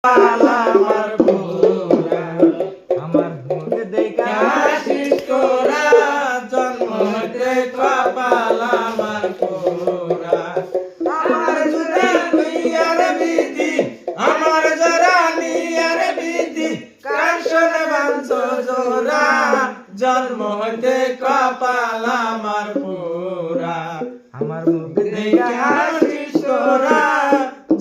আমার পুরা আমার মুখ দেখা হাসিস তোরা জন্ম হতে কপাল আমার পুরা আমার জুড়ে নিয়ার বিধি আমার জরা নিয়ার বিধি কার শোনে বাঞ্চ জোরা জন্ম হতে কপাল আমার পুরা আমার মুখ দেখা হাসিস তোরা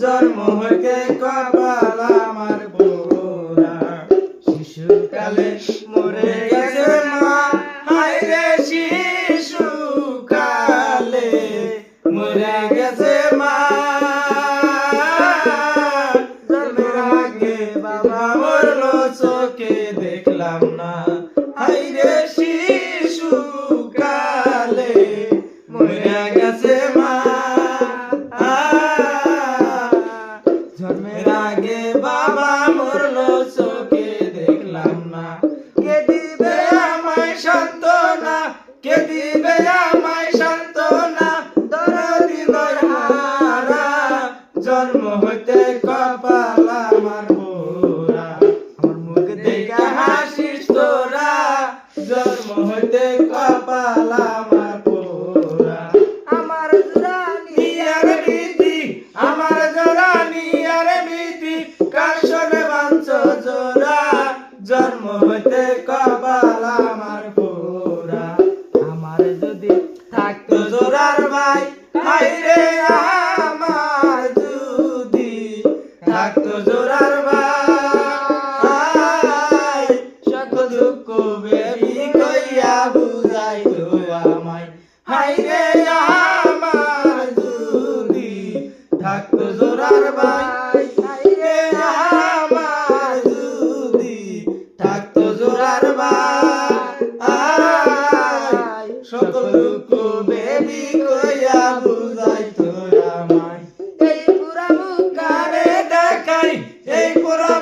জন্ম হতে কপাল আমার পুরা শিশুকালে মরে গেছে মা হায়রে শিশুকালে মরে গেছে মা জন্মের আগে বাবা মরলো চোখে দেখলাম না হায়রে শিশুকালে মরে গেছে মা জন্মের আগে বাবা মরলো চোখে দেখলাম না কে দিবে আমায় সান্ত্বনা কে দিবে আমায় সান্ত্বনা দরদি দয়ারা জন্ম হতে কপাল আমার পুরা আমার মুখ দেখা হাসিস তোরা জন্ম হতে কপাল আমার পুরা আমার জরানি আর বিধি আমার জরানি আর বিধি কার শোনে বাঞ্চ জোরা জন্ম হতে কপাল আমার পুরা আমার যদি থাকতো জোরার ভাই হায়রে আমার যদি থাকতো জোরার ভাই শত দুঃখ বেবি কইয়া বুঝাইতো আমায় হায়রে আমার যদি থাকতো জোরার ভাই হায়রে আমার যদি থাকতো জোরার ভাই সকল দুঃখ বেবি কইয়া বুঝাইতো আমায় এই পুরা মুখ কারে দেখাই এই পুরা